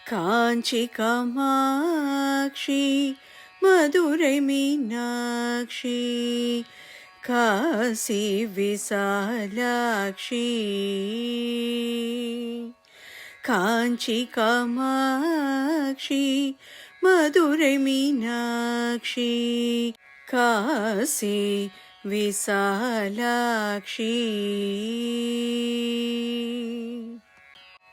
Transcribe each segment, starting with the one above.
காஞ்சி காமாட்சி மதுரை மீனாட்சி காசி விசாலாட்சி. காஞ்சி காமாட்சி மதுரை மீனாட்சி காசி விசாலாட்சி.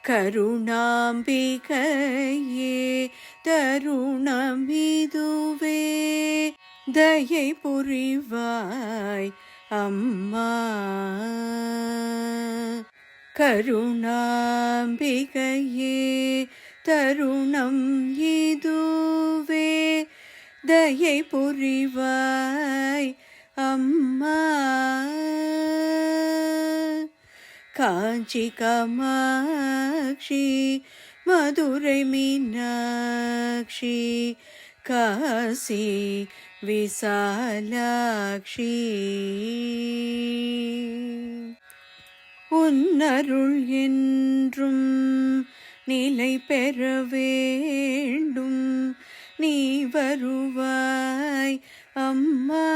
கருணாம்பிகையே தருணமிதுவே தயை புரிவாய் அம்மா. கருணாம்பிகையே தருணம் இதுவே தயை புரிவாய் அம்மா. காஞ்சி காமாட்சி மதுரை மீனாட்சி காசி விசாலாட்சி. உன்னருள் என்றும் நிலை பெற வேண்டும் நீ வருவாய் அம்மா.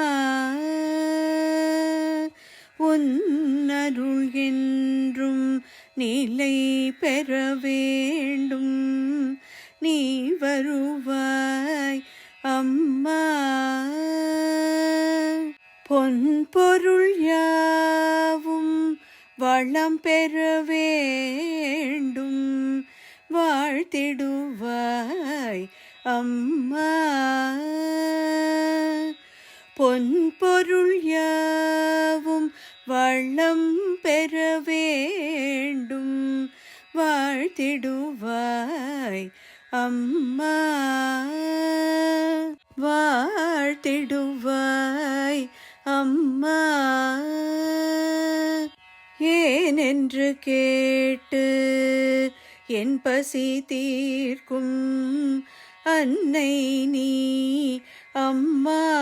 உன்னருள் என்றும் நிலை பெற வேண்டும் நீ வருவாய் அம்மா. பொன் பொருள் யாவும் வளம் பெற வேண்டும் வாழ்த்திடுவாய் அம்மா. பொன் பொருள் யாவும் வளம் பெற வேண்டும் வாழ்த்திடுவாய் அம்மா. வாழ்த்திடுவாய் அம்மா. ஏனென்று கேட்டு என் பசி தீர்க்கும் அன்னை நீ அம்மா.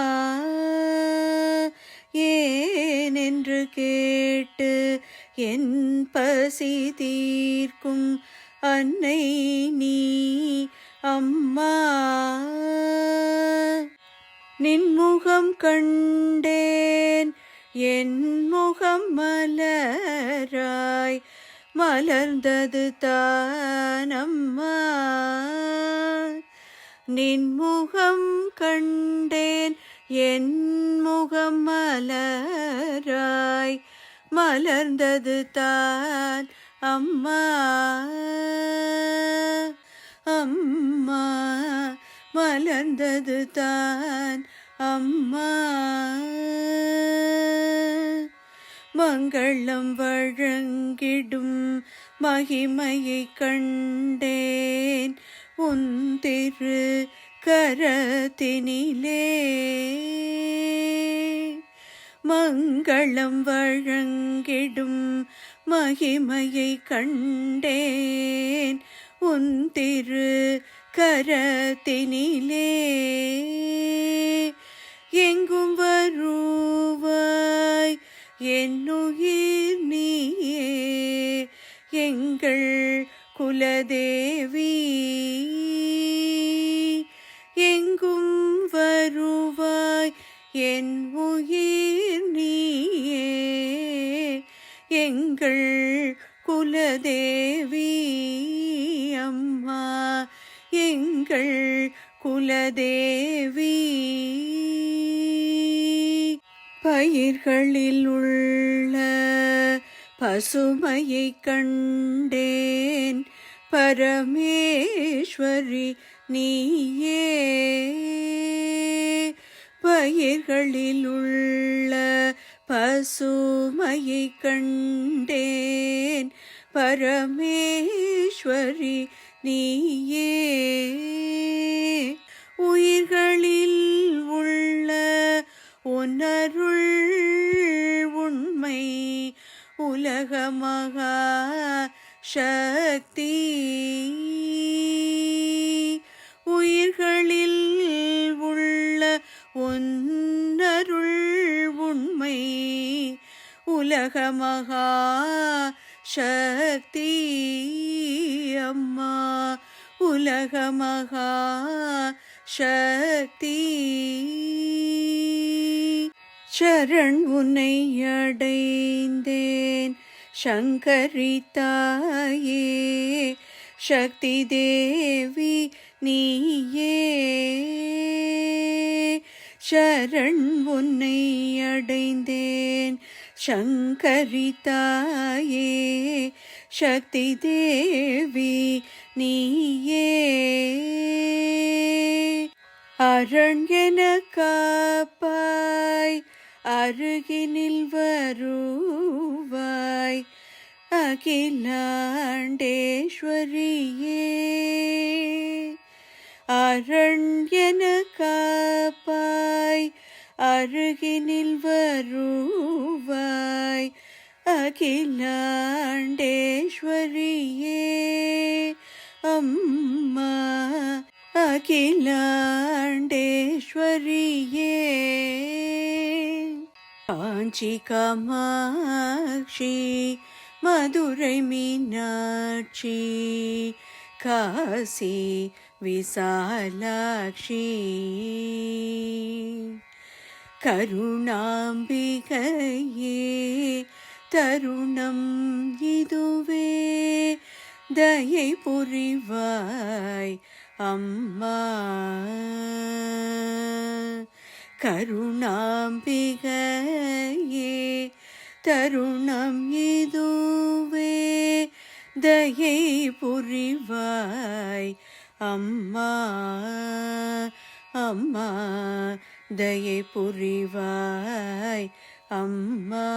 ஏனென்று கேட்டு என் பசி தீர்க்கும் அன்னை நீ அம்மா. நின்முகம் கண்டேன் என் முகம் மலராய் மலர்ந்தது தானம்மா. நின்முகம் கண்டேன் என் முகம் மலராய் மலர்ந்தது தான் அம்மா. அம்மா மலர்ந்தது தான் அம்மா. மங்களம் வழங்கிடும் மகிமையை கண்டேன் உன் திரு கரத்தினிலே. மங்களம் வழங்கிடும் மகிமையை கண்டேன் உன் திரு கரத்தினிலே. எங்கும் வருவாய் என்னுயிர் நீயே எங்கள் குலதேவி. எங்கும் வருவாய் என் உயிர் நீயே எங்கள் குலதேவி அம்மா எங்கள் குலதேவி. பயிர்களில் உள்ள பசுமையை கண்டேன் பரமேஸ்வரி நீயே. பயிர்களில் உள்ள பசுமையை கண்டேன் பரமேஸ்வரி நீயே. உயிர்களில் உள்ள உன்னருள் உண்மை உலக மகா சக்தி உயிர்களில் உள்ள ஒன்னருள் உண்மை உலக மகா சக்தி அம்மா உலக மகா சக்தி சரண் உன்னை அடைந்தேன் சங்கரி தாயே சக்தி தேவி நீயே சரண் உன்னை அடைந்தேன் சங்கரி தாயே சக்தி தேவி நீயே அரண் என காப்பாய் அருகினில் வருவாய் அகிலாண்டேஸ்வரியே அரண் என காப்பாய் அருகினில் வருவாய் அகிலாண்டேஸ்வரியே அம்மா அகிலாண்டேஸ்வரியே காஞ்சி காமாட்சி மதுரை மீனாட்சி காசி விசாலாட்சி கருணாம்பிகையே தருணம் இதுவே தயை புரிவாய் அம்மா கருணாம்பிகையே தருணம் இதுவே தயை புரிவாய் அம்மா அம்மா தயை புரிவாய் அம்மா.